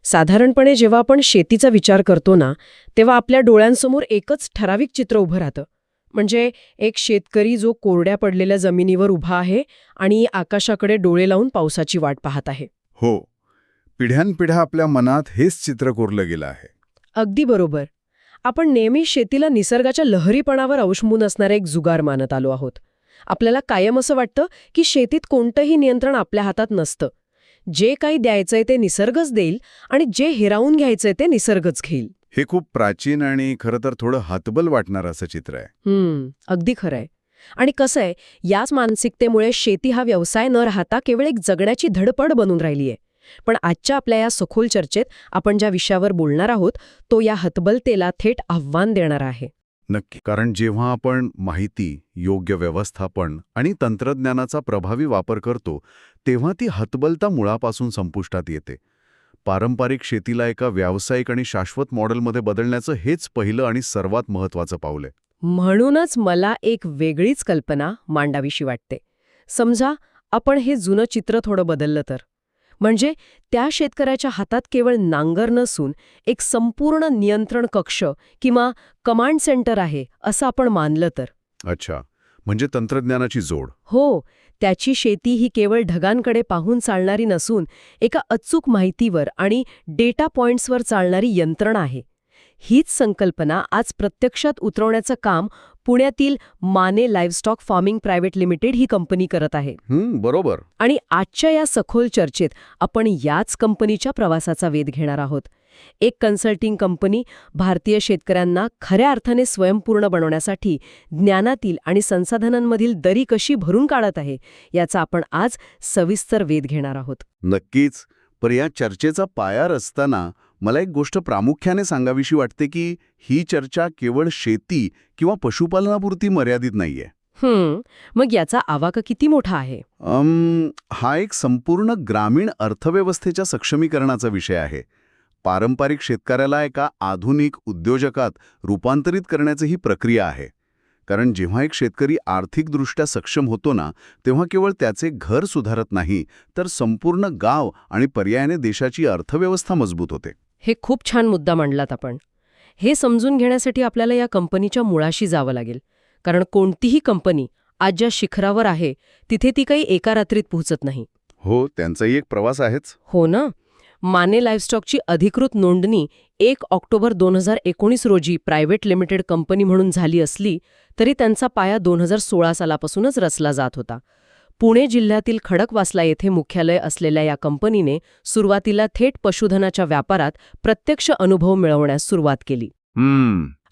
साधारणपणे जेव्हा आपण शेतीचा विचार करतो ना, तेव्हा आपल्या डोळ्यांसमोर एकच ठराविक चित्र उभं राहतं. म्हणजे एक शेतकरी जो कोरड्या पडलेल्या जमिनीवर उभा आहे आणि आकाशाकडे डोळे लावून पावसाची वाट पाहत आहे. हो, पिढ्यानपिढ्या आपल्या मनात हेच चित्र कोरलं गेलं आहे. अगदी बरोबर. आपण नेहमी शेतीला निसर्गाच्या लहरीपणावर अवलंबून असणारा एक जुगार मानत आलो आहोत. आपल्याला कायम असं वाटतं की शेतीत कोणतंही नियंत्रण आपल्या हातात नसतं. जे काही द्यायचंय ते निसर्गच देईल आणि जे हिरावून घ्यायचंय ते निसर्गच घेईल. हे खूप प्राचीन आणि खरं तर थोडं हतबल वाटणारं असं चित्र आहे. अगदी खरंय. आणि कसं आहे, याच मानसिकतेमुळे शेती हा व्यवसाय न राहता केवळ एक जगण्याची धडपड बनून राहिलीय. पण आजच्या आपल्या या सखोल चर्चेत आपण ज्या विषयावर बोलणार आहोत तो या हतबलतेला थेट आव्हान देणारा आहे. नक्की. कारण जेव्हा आपण माहिती, योग्य व्यवस्थापन आणि तंत्रज्ञानाचा प्रभावी वापर करतो, तेव्हा ती हतबलता मुळापासून संपुष्टात येते. पारंपरिक शेतीला एका व्यावसायिक आणि शाश्वत मॉडेलमध्ये बदलण्याचं हेच पहिलं आणि सर्वात महत्त्वाचं पाऊल आहे. म्हणूनच मला एक वेगळीच कल्पना मांडावीशी वाटते. समजा आपण हे जुनं चित्र थोडं बदललं तर, म्हणजे त्या शेतकऱ्याच्या हातात केवळ नांगर नसून एक संपूर्ण नियंत्रण कक्ष किंवा कमांड सेंटर आहे असं आपण मानलं तर. अच्छा, म्हणजे तंत्रज्ञानाची जोड. हो, त्याची शेती ही केवळ ढगांकडे पाहून चालणारी नसून एका अचूक माहितीवर आणि डेटा पॉइंट्सवर चालणारी यंत्रणा आहे. हीच संकल्पना आज प्रत्यक्षात उतरवण्याचं काम पुण्यातील माने लाईव्हस्टॉक फार्मिंग प्रायव्हेट लिमिटेड ही कंपनी करत आहे. बरोबर. आणि आजच्या या सखोल चर्चेत आपण याच कंपनीच्या प्रवासाचा वेध घेणार आहोत. एक कन्सल्टिंग कंपनी भारतीय शेतकऱ्यांना खऱ्या अर्थाने स्वयंपूर्ण बनवण्यासाठी ज्ञानातील आणि संसाधनांमधील दरी कशी भरून काढत आहे याचा आपण आज सविस्तर वेध घेणार आहोत. नक्कीच. पण या चर्चेचा पाया रचताना मला एक गोष्ट प्रामुख्याने सांगावीशी वाटते की ही चर्चा केवळ शेती किंवा पशुपालनापुरती मर्यादित नाहीये. मग याचा आवाका किती मोठा आहे? हा एक संपूर्ण ग्रामीण अर्थव्यवस्थेच्या सक्षमीकरणाचा विषय आहे. पारंपरिक शेतकऱ्याला एका आधुनिक उद्योजकात रूपांतरित करण्याची ही प्रक्रिया आहे. कारण जेव्हा एक शेतकरी आर्थिकदृष्ट्या सक्षम होतो ना, तेव्हा केवळ त्याचे घर सुधारत नाही, तर संपूर्ण गाव आणि पर्यायाने देशाची अर्थव्यवस्था मजबूत होते. हे खूप छान मुद्दा मांडलात आपण. हे समजून घेण्यासाठी आपल्याला या कंपनीच्या मुळाशी जावं लागेल. कारण कोणतीही कंपनी आज ज्या शिखरावर आहे तिथे ती काही एका रात्रीत पोहोचत नाही. हो, त्यांचाही एक प्रवास आहेच. हो ना. माने लाईव्हस्टॉकची अधिकृत नोंदणी 1 ऑक्टोबर 2019 रोजी प्रायव्हेट लिमिटेड कंपनी म्हणून झाली असली तरी त्यांचा पाया 2016 सालापासूनच रचला जात होता. पुणे जिल्ह्यातील खडकवासला येथे मुख्यालय असलेल्या या कंपनीने सुरुवातीला थेट पशुधनाच्या व्यापारात प्रत्यक्ष अनुभव मिळवण्यास सुरुवात केली.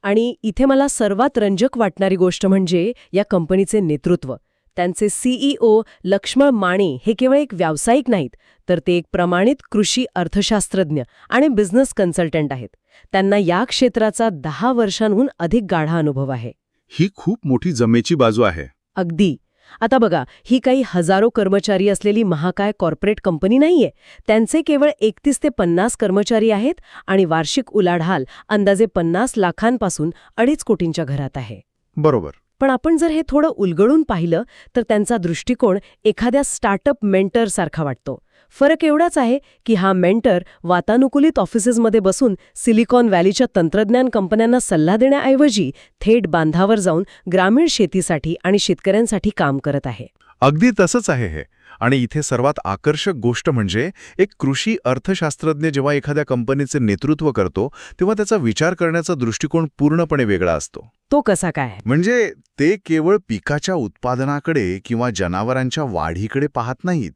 आणि इथे मला सर्वात रंजक वाटणारी गोष्ट म्हणजे या कंपनीचे नेतृत्व. त्यांचे सीईओ लक्ष्मण माने हे केवळ एक व्यावसायिक नाहीत, तर ते एक प्रमाणित कृषी अर्थशास्त्रज्ञ आणि बिझनेस कन्सल्टंट आहेत. त्यांना या क्षेत्राचा 10 वर्षांहून अधिक गाढा अनुभव आहे. ही खूप मोठी जमेची बाजू आहे. अगदी. आता बघा, ही काही हजारो कर्मचारी असलेली महाकाय कॉर्पोरेट कंपनी नाहीये. त्यांचे केवळ 31 ते 50 कर्मचारी आहेत आणि वार्षिक उलाढाल अंदाजे 50 लाखांपासून 2.5 कोटींच्या घरात आहे. बरोबर. पण आपण जर हे थोडं उलगडून पाहिलं तर त्यांचा दृष्टिकोन एखाद्या स्टार्टअप मेंटर सारखा वाटतो. फरक एवढाच आहे की हा मेंटर वातानुकूलित ऑफिसेसमध्ये बसून सिलिकॉन व्हॅलीच्या तंत्रज्ञान कंपन्यांना सल्ला देण्याऐवजी थेट बांधावर जाऊन ग्रामीण शेतीसाठी आणि शेतकऱ्यांसाठी काम करत आहे. अगदी तसंच आहे हे. आणि इथे सर्वात आकर्षक गोष्ट म्हणजे एक कृषी अर्थशास्त्रज्ञ जेव्हा एखाद्या कंपनीचे नेतृत्व करतो तेव्हा त्याचा विचार करण्याचा दृष्टिकोन पूर्णपणे वेगळा असतो. तो कसा काय? म्हणजे ते केवळ पिकाच्या उत्पादनाकडे किंवा जनावरांच्या वाढीकडे पाहत नाहीत.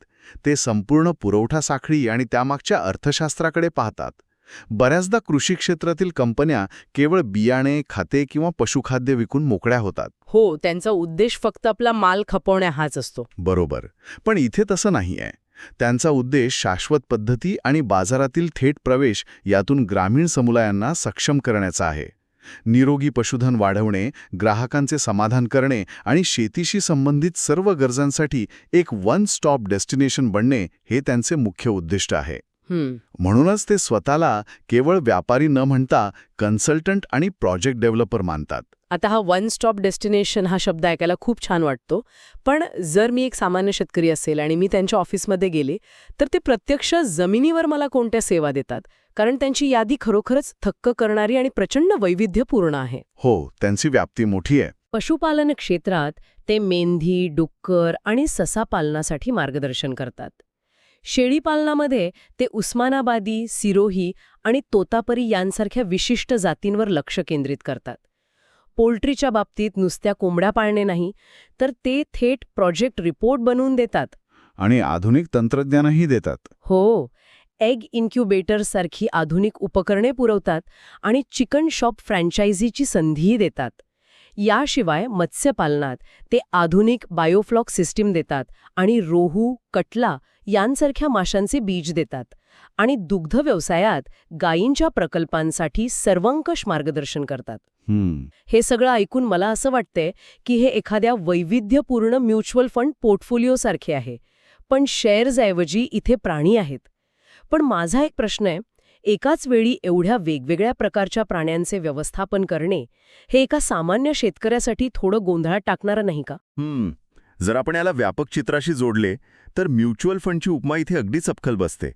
ते संपूर्ण पुरवठा साखळी आणि त्यामागच्या अर्थशास्त्राकडे पाहतात. बऱ्याचदा कृषी क्षेत्रातील कंपन्या केवळ बियाणे, खते किंवा पशुखाद्य विकून मोकळ्या होतात. हो, त्यांचा उद्देश फक्त आपला माल खपवणे हाच असतो. बरोबर. पण इथे तसं नाहीये. त्यांचा उद्देश शाश्वत पद्धती आणि बाजारातील थेट प्रवेश यातून ग्रामीण समुदायांना सक्षम करण्याचा आहे. निरोगी पशुधन वाढवणे, ग्राहकांचे समाधान करणे आणि शेतीशी संबंधित सर्व गरजांसाठी एक वन स्टॉप डेस्टिनेशन बनणे हे त्यांचे मुख्य उद्दिष्ट आहे. म्हणूनच ते स्वतःला केवळ व्यापारी न म्हणता कन्सल्टंट आणि प्रोजेक्ट डेव्हलपर मानतात. आता हा वन स्टॉप डेस्टिनेशन हा शब्द ऐकायला खूप छान वाटतो, पण जर मी एक सामान्य शेतकरी असेल आणि मी त्यांच्या ऑफिसमध्ये गेले, तर ते प्रत्यक्ष जमिनीवर मला कोणत्या सेवा देतात? कारण त्यांची यादी खरोखरच थक्क करणारी आणि प्रचंड वैविध्यपूर्ण आहे. हो, त्यांची व्याप्ती मोठी आहे. पशुपालन क्षेत्रात ते मेंढी, डुक्कर आणि ससा पालनासाठी मार्गदर्शन करतात. शेळीपालनामध्ये ते उस्मानाबादी, सिरोही आणि तोतापरी यांसारख्या विशिष्ट जातींवर लक्ष केंद्रित करतात. पोल्ट्रीच्या बाबतीत नुसत्या कोंबड्या पाळणे नाही, तर ते थेट प्रोजेक्ट रिपोर्ट बनवून देतात. आणि आधुनिक तंत्रज्ञानही देतात. हो, एग इन्क्युबेटर्ससारखी आधुनिक उपकरणे पुरवतात आणि चिकन शॉप फ्रँचायझीची संधीही देतात. याशिवाय मत्स्यपालनात ते आधुनिक बायोफ्लॉक सिस्टीम देतात आणि रोहू, कटला यांसारख्या माशांचे बीज देतात. आणि दुग्ध व्यवसायात गायींच्या प्रकल्पांसाठी सर्वंकष मार्गदर्शन करतात. हे सगळं ऐकून मला असं वाटतंय की हे एखाद्या वैविध्यपूर्ण म्युच्युअल फंड पोर्टफोलिओसारखे आहे, पण शेअर्सऐवजी इथे प्राणी आहेत. पण माझा एक प्रश्न आहे, एकाच वेळी एवढ्या वेगवेगळ्या प्रकारच्या प्राण्यांचे व्यवस्थापन करणे हे एका सामान्य शेतकऱ्यासाठी थोडं गोंधळात टाकणारं नाही का? जर आपण याला व्यापक चित्राशी जोडले तर म्युच्युअल फंडची उपमा इथे अगदी चपखल बसते.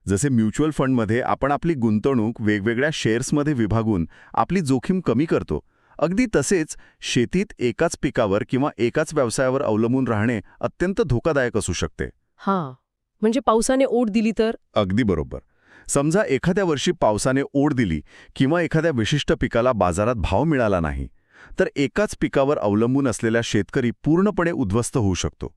जसे म्युच्युअल फंडमध्ये आपण आपली गुंतवणूक वेगवेगळ्या शेअर्समध्ये विभागून आपली जोखीम कमी करतो, अगदी तसेच शेतीत एकाच पिकावर किंवा एकाच व्यवसायावर अवलंबून राहणे अत्यंत धोकादायक असू शकते. हां, म्हणजे पावसाने ओढ दिली तर? अगदी बरोबर. समजा एखाद्या वर्षी पावसाने ओढ दिली किंवा एखाद्या विशिष्ट पिकाला बाजारात भाव मिळाला नाही, तर एकाच पिकावर अवलंबून असलेला शेतकरी पूर्णपणे उद्ध्वस्त होऊ शकतो.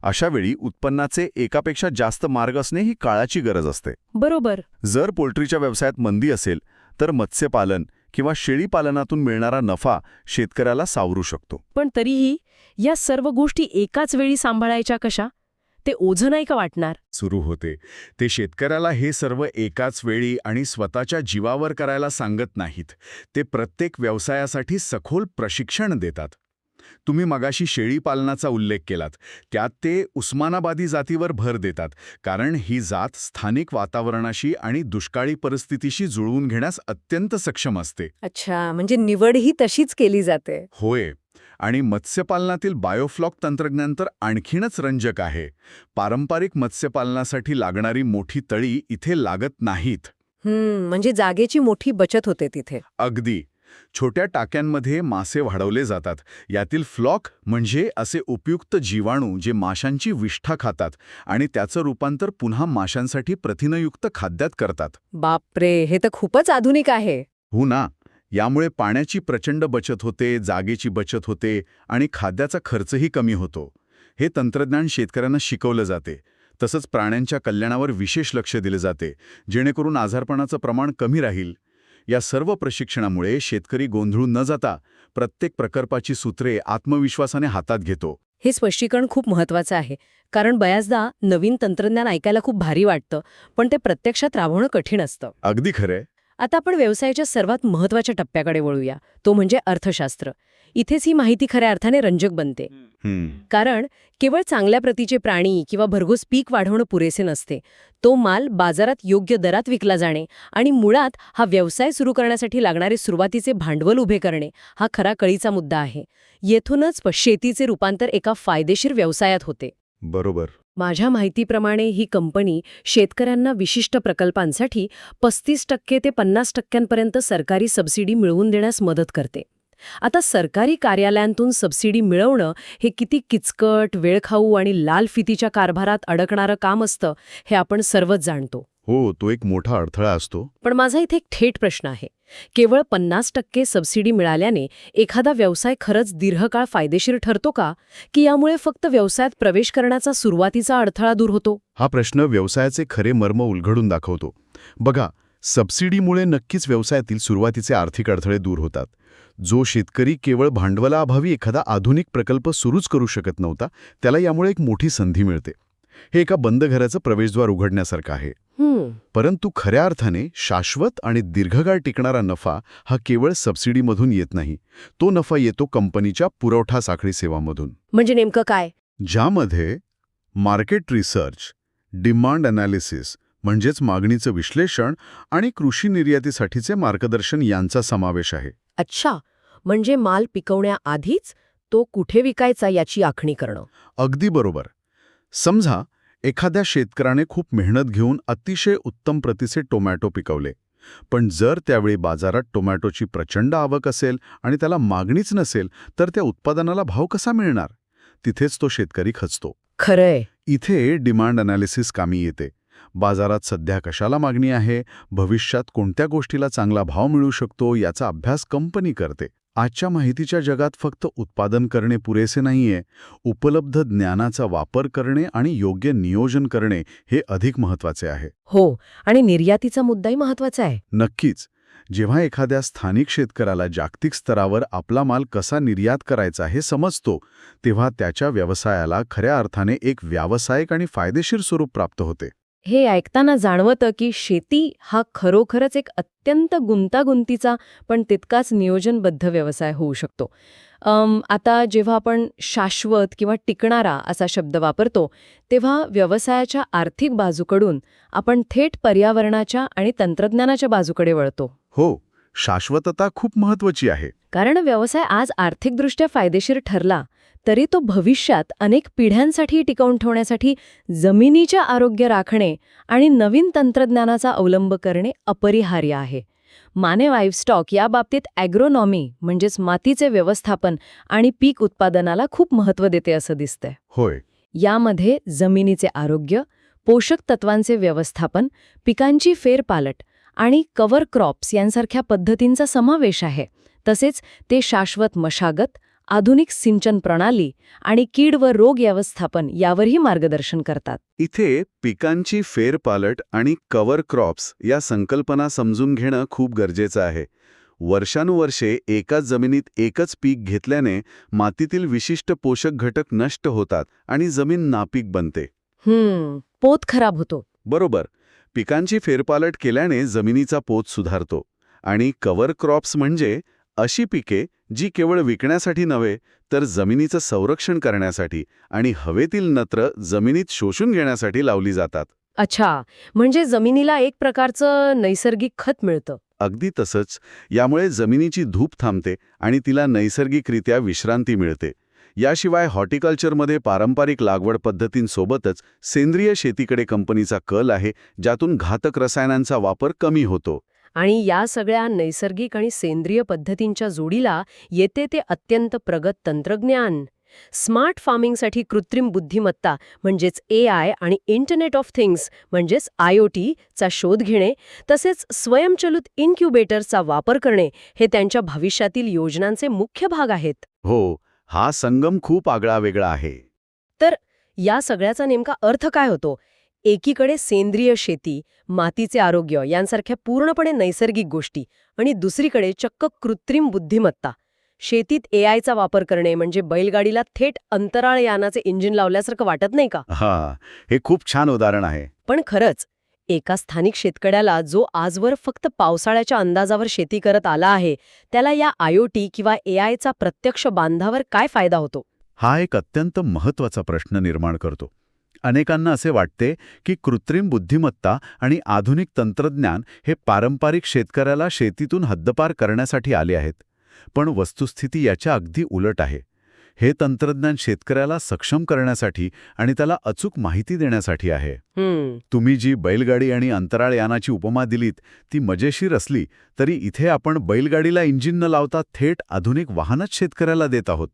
अशावेळी उत्पन्नाचे एकापेक्षा जास्त मार्ग असणे ही काळाची गरज असते. बरोबर. जर पोल्ट्रीच्या व्यवसायात मंदी असेल तर मत्स्यपालन किंवा शेळीपालनातून मिळणारा नफा शेतकऱ्याला सावरू शकतो. पण तरीही या सर्व गोष्टी एकाच वेळी सांभाळायच्या कशा? ते ओझं नाही का वाटणार? सुरू होते ते शेतकऱ्याला हे सर्व एकाच वेळी आणि स्वतःच्या जीवावर करायला सांगत नाहीत. ते प्रत्येक व्यवसायासाठी सखोल प्रशिक्षण देतात. तुम्ही मगाशी शेळीपालनाचा उल्लेख केलात, त्यात ते उस्मानाबादी जातीवर भर देतात, कारण ही जात स्थानिक वातावरणाशी आणि दुष्काळी परिस्थितीशी जुळवून घेण्यास अत्यंत सक्षम असते. अच्छा, म्हणजे निवड ही तशीच केली जाते. होय. आणि मत्स्यपालनातील बायोफ्लॉक तंत्रज्ञान तर आणखीनच रंजक आहे. पारंपरिक मत्स्यपालनासाठी लागणारी मोठी तळी इथे लागत नाहीत. म्हणजे जागेची मोठी बचत होते तिथे. अगदी. छोट्या टाक्यांमध्ये मासे वाढवले जातात. यातील फ्लॉक म्हणजे असे उपयुक्त जीवाणू जे माशांची विष्ठा खातात आणि त्याचं रूपांतर पुन्हा माशांसाठी प्रथिनयुक्त खाद्यात करतात. बापरे, हे तर खूपच आधुनिक आहे. हो ना. यामुळे पाण्याची प्रचंड बचत होते, जागेची बचत होते आणि खाद्याचा खर्चही कमी होतो. हे तंत्रज्ञान शेतकऱ्यांना शिकवलं जाते. तसंच प्राण्यांच्या कल्याणावर विशेष लक्ष दिले जाते, जेणेकरून आजारपणाचं प्रमाण कमी राहील. या सर्व प्रशिक्षणामुळे शेतकरी गोंधळून न जाता प्रत्येक प्रकल्पाची सूत्रे आत्मविश्वासाने हातात घेतो. हे स्पष्टीकरण खूप महत्वाचं आहे, कारण बऱ्याचदा नवीन तंत्रज्ञान ऐकायला खूप भारी वाटतं, पण ते प्रत्यक्षात राबवणं कठीण असतं. अगदी खरंय. आता आपण व्यवसायाच्या सर्वात महत्वाच्या टप्प्याकडे वळूया, तो म्हणजे अर्थशास्त्र. इथेच ही माहिती खऱ्या अर्थाने रंजक बनते. कारण केवळ चांगल्या प्रतीचे प्राणी किंवा भरघोस पीक वाढवणं पुरेसे नसते. तो माल बाजारात योग्य दरात विकला जाणे आणि मुळात हा व्यवसाय सुरू करण्यासाठी लागणारे सुरुवातीचे भांडवल उभे करणे हा खरा कळीचा मुद्दा आहे. येथूनच शेतीचे रूपांतर एका फायदेशीर व्यवसायात होते. बरोबर. माझ्या माहितीप्रमाणे ही कंपनी शेतकऱ्यांना विशिष्ट प्रकल्पांसाठी 35% ते 50% सरकारी सबसिडी मिळवून देण्यास मदत करते. आता सरकारी कार्यालयांतून सबसिडी मिळवणं हे किती किचकट, वेळखाऊ आणि लाल फितीच्या कारभारात अडकणारं काम असतं हे आपण सर्वच जाणतो. हो, तो एक मोठा अडथळा असतो. पण माझा इथे एक थेट प्रश्न आहे. केवळ 50% सबसिडी मिळाल्याने एखादा व्यवसाय खरंच दीर्घकाळ फायदेशीर ठरतो का? की यामुळे फक्त व्यवसायात प्रवेश करण्याचा सुरुवातीचा अडथळा दूर होतो? हा प्रश्न व्यवसायाचे खरे मर्म उलगडून दाखवतो. बघा, सबसिडीमुळे नक्कीच व्यवसायातील सुरुवातीचे आर्थिक अडथळे दूर होतात. जो शेतकरी केवळ भांडवलाअभावी एखादा आधुनिक प्रकल्प सुरूच करू शकत नव्हता, त्याला यामुळे एक मोठी संधी मिळते. हे एका बंद घराचं प्रवेशद्वार उघडण्यासारखं आहे. परंतु खऱ्या अर्थाने शाश्वत आणि दीर्घकाळ टिकणारा नफा हा केवळ सबसिडीमधून येत नाही. तो नफा येतो कंपनीच्या पुरवठा साखळी सेवांमधून. म्हणजे नेमकं काय? ज्यामध्ये मार्केट रिसर्च, डिमांड अनालिसिस, म्हणजेच मागणीचं विश्लेषण आणि कृषी निर्यातीसाठीचे मार्गदर्शन यांचा समावेश आहे. अच्छा, म्हणजे माल पिकवण्याआधीच तो कुठे विकायचा याची आखणी करणं. अगदी बरोबर. समजा एखाद्या शेतकऱ्याने खूप मेहनत घेऊन अतिशय उत्तम प्रतीचे टोमॅटो पिकवले, पण जर त्यावेळी बाजारात टोमॅटोची प्रचंड आवक असेल आणि त्याला मागणीच नसेल, तर त्या उत्पादनाला भाव कसा मिळणार? तिथेच तो शेतकरी खचतो. खरंय. इथे डिमांड अनालिसिस कामी येते. बाजारात सध्या कशाला मागणी आहे, भविष्यात कोणत्या गोष्टीला चांगला भाव मिळू शकतो याचा अभ्यास कंपनी करते. आजच्या माहितीच्या जगात फक्त उत्पादन करणे पुरेसे नाहीये, उपलब्ध ज्ञानाचा वापर करणे आणि योग्य नियोजन करणे हे अधिक महत्त्वाचे आहे. हो, आणि निर्यातीचा मुद्दाही महत्वाचा आहे. नक्कीच. जेव्हा एखाद्या स्थानिक शेतकऱ्याला जागतिक स्तरावर आपला माल कसा निर्यात करायचा हे समजतो, तेव्हा त्याच्या व्यवसायाला खऱ्या अर्थाने एक व्यावसायिक आणि फायदेशीर स्वरूप प्राप्त होते. हे ऐकताना जाणवतं की शेती हा खरोखरच एक अत्यंत गुंतागुंतीचा पण तितकाच नियोजनबद्ध व्यवसाय होऊ शकतो. आता जेव्हा आपण शाश्वत किंवा टिकणारा असा शब्द वापरतो, तेव्हा व्यवसायाच्या आर्थिक बाजूकडून आपण थेट पर्यावरणाच्या आणि तंत्रज्ञानाच्या बाजूकडे वळतो. हो, शाश्वतता खूप महत्त्वाची आहे. कारण व्यवसाय आज आर्थिकदृष्ट्या फायदेशीर ठरला तरी तो भविष्यात अनेक पिढ्यांसाठी टिकवून ठेवण्यासाठी जमिनीचे आरोग्य राखणे आणि नवीन तंत्रज्ञानाचा अवलंब करणे अपरिहार्य आहे. माने लाईव्हस्टॉक या बाबतीत ॲग्रोनॉमी म्हणजेच मातीचे व्यवस्थापन आणि पीक उत्पादनाला खूप महत्त्व देते असं दिसतंय. होय. यामध्ये जमिनीचे आरोग्य, पोषक तत्वांचे व्यवस्थापन, पिकांची फेरपालट आणि कव्हर क्रॉप्स यांसारख्या पद्धतींचा समावेश आहे. तसेच ते शाश्वत मशागत, आधुनिक सिंचन प्रणाली आणि कीड व रोग व्यवस्थापन यावरही मार्गदर्शन करतात. इथे पिकांची फेरपालट आणि कव्हर क्रॉप्स या संकल्पना समजून घेणं खूप गरजेचं आहे. वर्षानुवर्षे एकाच जमिनीत एकच पीक घेतल्याने मातीतील विशिष्ट पोषक घटक नष्ट होतात आणि जमीन नापीक बनते. पोत खराब होतो. बरोबर. पिकांची फेरपालट केल्याने जमिनीचा पोत सुधारतो. आणि कव्हर क्रॉप्स म्हणजे अशी पिके जी केवळ विकण्यासाठी नव्हे तर जमिनीचं संरक्षण करण्यासाठी आणि हवेतील नत्र जमिनीत शोषून घेण्यासाठी लावली जातात. अच्छा, म्हणजे जमिनीला एक प्रकारचं नैसर्गिक खत मिळतं. अगदी तसंच. यामुळे जमिनीची धूप थांबते आणि तिला नैसर्गिकरित्या विश्रांती मिळते. याशिवाय हॉर्टिकल्चरमध्ये पारंपरिक लागवड पद्धतींसोबतच सेंद्रिय शेतीकडे कंपनीचा कल आहे, ज्यातून घातक रसायनांचा वापर कमी होतो. आणि या सगळ्या नैसर्गिक आणि सेंद्रिय पद्धतींच्या जोडीला येते ते अत्यंत प्रगत तंत्रज्ञान. स्मार्ट फार्मिंगसाठी कृत्रिम बुद्धिमत्ता म्हणजेच AI आणि इंटरनेट ऑफ थिंग्स म्हणजेच IoT चा शोध घेणे, तसेच स्वयंचलित इन्क्युबेटर्सचा वापर करणे हे त्यांच्या भविष्यातील योजनांचे मुख्य भाग आहेत. हो, हा संगम खूप आगळावेगळा आहे. तर या सगळ्याचा नेमका अर्थ काय होतो? एकीकडे सेंद्रिय शेती, मातीचे आरोग्य यांसारख्या पूर्णपणे नैसर्गिक गोष्टी आणि दुसरीकडे चक्क कृत्रिम बुद्धिमत्ता. शेतीत AIचा वापर करणे म्हणजे बैलगाडीला थेट अंतराळ यानाचे इंजिन लावल्यासारखं वाटत नाही का? हा, हे खूप छान उदाहरण आहे. पण खरंच, एका स्थानिक शेतकऱ्याला जो आजवर फक्त पावसाळ्याच्या अंदाजावर शेती करत आला आहे, त्याला या IoT किंवा AIचा प्रत्यक्ष बांधावर काय फायदा होतो? हा एक अत्यंत महत्त्वाचा प्रश्न निर्माण करतो. अनेकांना असे वाटते की कृत्रिम बुद्धिमत्ता आणि आधुनिक तंत्रज्ञान हे पारंपरिक शेतकऱ्याला शेतीतून हद्दपार करण्यासाठी आले आहेत. पण वस्तुस्थिती याच्या अगदी उलट आहे. हे तंत्रज्ञान शेतकऱ्याला सक्षम करण्यासाठी आणि त्याला अचूक माहिती देण्यासाठी आहे. तुम्ही जी बैलगाडी आणि अंतराळ यानाची उपमा दिलीत ती मजेशीर असली तरी इथे आपण बैलगाडीला इंजिन न लावता थेट आधुनिक वाहनच शेतकऱ्याला देत आहोत.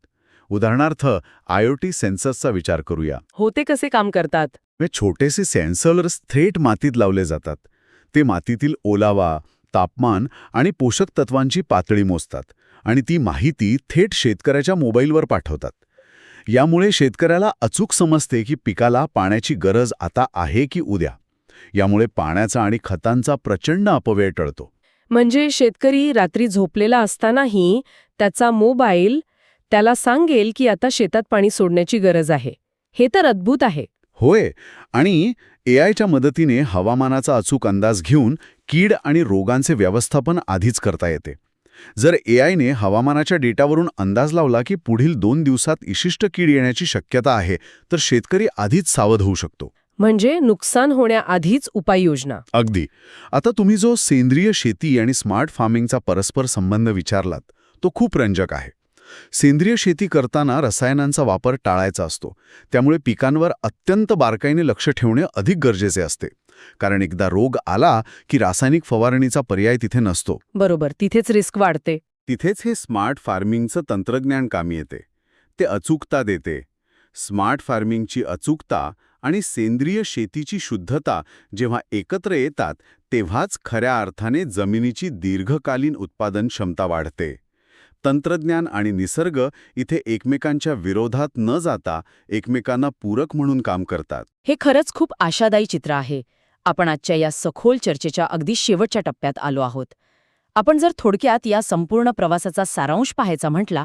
उदाहरणार्थ IoT सेन्सर्सचा विचार करूया. होते कसे काम करतात? छोटेसे सेन्सर्स थेट मातीत लावले जातात. ते मातीतील ओलावा, तापमान आणि पोषक तत्वांची पातळी मोजतात आणि ती माहिती थेट शेतकऱ्याच्या मोबाईलवर पाठवतात. यामुळे शेतकऱ्याला अचूक समजते की पिकाला पाण्याची गरज आता आहे की उद्या. यामुळे पाण्याचा आणि खतांचा प्रचंड अपव्यय टळतो. म्हणजे शेतकरी रात्री झोपलेला असतानाही त्याचा मोबाईल त्याला सांगेल की आता शेतात पाणी सोडण्याची गरज आहे. हे तर अद्भुत आहे. होय, आणि AIच्या मदतीने हवामानाचा अचूक अंदाज घेऊन कीड आणि रोगांचे व्यवस्थापन आधीच करता येते. जर AIने हवामानाच्या डेटावरून अंदाज लावला की पुढील 2 दिवसात विशिष्ट कीड येण्याची शक्यता आहे, तर शेतकरी आधीच सावध होऊ शकतो. म्हणजे नुकसान होण्याआधीच उपाययोजना. अगदी. आता तुम्ही जो सेंद्रिय शेती आणि स्मार्ट फार्मिंगचा परस्पर संबंध विचारलात तो खूप रंजक आहे. सेंद्रिय शेती करताना रसायनांचा वापर टाळायचा असतो. त्यामुळे पिकांवर अत्यंत बारकाईने लक्ष ठेवणे अधिक गरजेचे असते. कारण एकदा रोग आला की रासायनिक फवारणीचा पर्याय तिथे नसतो. बरोबर, तिथेच रिस्क वाढते. तिथेच हे स्मार्ट फार्मिंगचं तंत्रज्ञान कामी येते. ते अचूकता देते. स्मार्ट फार्मिंगची अचूकता आणि सेंद्रिय शेतीची शुद्धता जेव्हा एकत्र येतात तेव्हाच खऱ्या अर्थाने जमिनीची दीर्घकालीन उत्पादन क्षमता वाढते. तंत्रज्ञान आणि निसर्ग इथे एकमेकांच्या विरोधात न जाता एकमेकांना पूरक म्हणून काम करतात. हे खरंच खूप आशादायी चित्र आहे. आपण आजच्या या सखोल चर्चेच्या अगदी शेवटच्या टप्प्यात आलो आहोत. आपण जर थोडक्यात या संपूर्ण प्रवासाचा सारांश पाहायचा म्हटला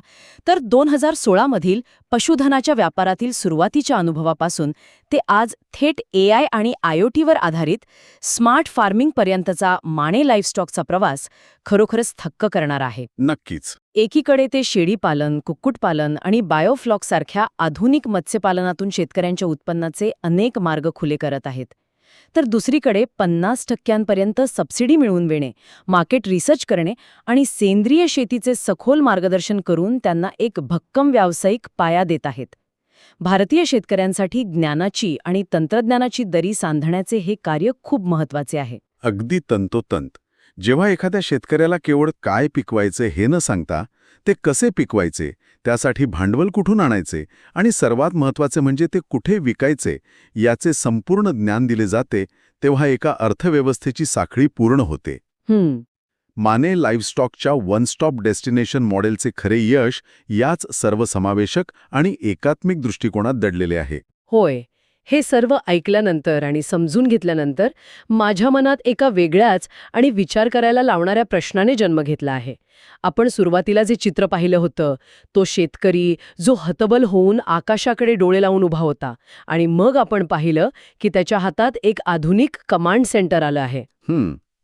तर 2016 पशुधनाच्या व्यापारातील सुरुवातीच्या अनुभवापासून ते आज थेट AI आणि IoTवर आधारित स्मार्ट फार्मिंगपर्यंतचा माने लाईफस्टॉकचा प्रवास खरोखरच थक्क करणारा आहे. नक्कीच. एकीकडे ते शेळीपालन, कुक्कुटपालन आणि बायोफ्लॉकसारख्या आधुनिक मत्स्यपालनातून शेतकऱ्यांच्या उत्पन्नाचे अनेक मार्ग खुले करत आहेत. तर दुसरीकडे 50% सबसिडी मिळवून देणे, मार्केट रिसर्च करणे आणि सेंद्रिय शेतीचे सखोल मार्गदर्शन करून त्यांना एक भक्कम व्यावसायिक पाया देत आहेत. भारतीय शेतकऱ्यांसाठी ज्ञानाची आणि तंत्रज्ञानाची दरी सांधण्याचे हे कार्य खूप महत्त्वाचे आहे. अगदी तंतोतंत. जेव्हा एखाद्या शेतकऱ्याला केवळ काय पिकवायचे हे न सांगता ते कसे पिकवायचे, त्यासाठी भांडवल कुठून आणायचे आणि सर्वात महत्त्वाचे म्हणजे ते कुठे विकायचे याचे संपूर्ण ज्ञान दिले जाते, तेव्हा एका अर्थव्यवस्थेची साखळी पूर्ण होते. माने लाईव्हस्टॉकच्या वन स्टॉप डेस्टिनेशन मॉडेलचे खरे यश याच सर्वसमावेशक आणि एकात्मिक दृष्टिकोनात दडलेले आहे. होय, हे सर्व ऐकल्यानंतर आणि समजून घेतल्यानंतर माझ्या मनात एका वेगळ्याच आणि विचार करायला लावणाऱ्या प्रश्नाने जन्म घेतला आहे. आपण सुरुवातीला जे चित्र पाहिलं होतं, तो शेतकरी जो हतबल होऊन आकाशाकडे डोळे लावून उभा होता, आणि मग आपण पाहिलं की त्याच्या हातात एक आधुनिक कमांड सेंटर आलं आहे.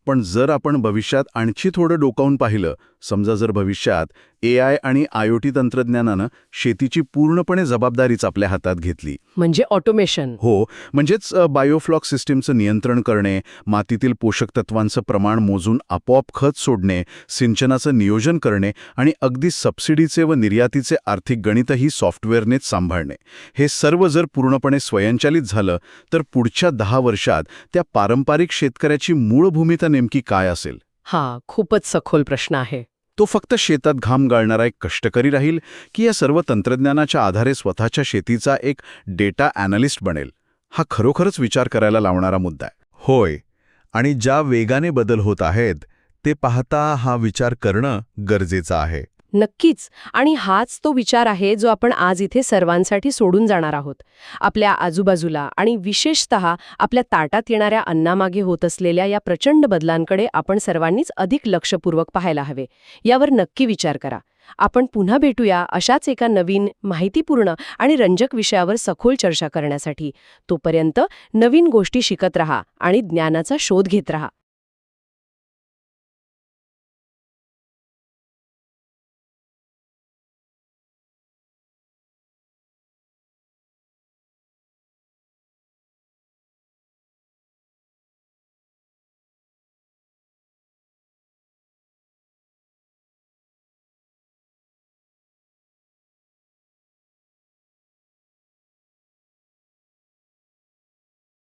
पण जर आपण भविष्यात आणखी थोडं डोकावून पाहिलं, समजा जर भविष्यात AI आणि IoT तंत्रज्ञानानं शेतीची पूर्णपणे जबाबदारीच आपल्या हातात घेतली, म्हणजे ऑटोमेशन. हो, म्हणजेच बायोफ्लॉक सिस्टीमचं नियंत्रण करणे, मातीतील पोषक तत्वांचं प्रमाण मोजून आपोआप खत सोडणे, सिंचनाचं नियोजन करणे आणि अगदी सबसिडीचे व निर्यातीचे आर्थिक गणितही सॉफ्टवेअरनेच सांभाळणे, हे सर्व जर पूर्णपणे स्वयंचलित झालं तर पुढच्या 10 वर्षात त्या पारंपरिक शेतकऱ्याची मूळ भूमिका नेमकी काय असेल? हा खूपच सखोल प्रश्न आहे. तो फक्त शेतात घाम गाळणारा एक कष्टकरी राहील की या सर्व तंत्रज्ञानाच्या आधारे स्वतःच्या शेतीचा एक डेटा ॲनालिस्ट बनेल? हा खरोखरच विचार करायला लावणारा मुद्दा आहे. होय, आणि ज्या वेगाने बदल होत आहेत ते पाहता हा विचार करणं गरजेचं आहे. नक्कीच. आणि हाच तो विचार आहे जो आपण आज इथे सर्वांसाठी सोडून जाणार आहोत. आपल्या आजूबाजूला आणि विशेषतः आपल्या ताटात येणाऱ्या अन्नामागे होत असलेल्या या प्रचंड बदलांकडे आपण सर्वांनीच अधिक लक्षपूर्वक पाहायला हवे. यावर नक्की विचार करा. आपण पुन्हा भेटूया अशाच एका नवीन, माहितीपूर्ण आणि रंजक विषयावर सखोल चर्चा करण्यासाठी. तोपर्यंत नवीन गोष्टी शिकत रहा आणि ज्ञानाचा शोध घेत रहा.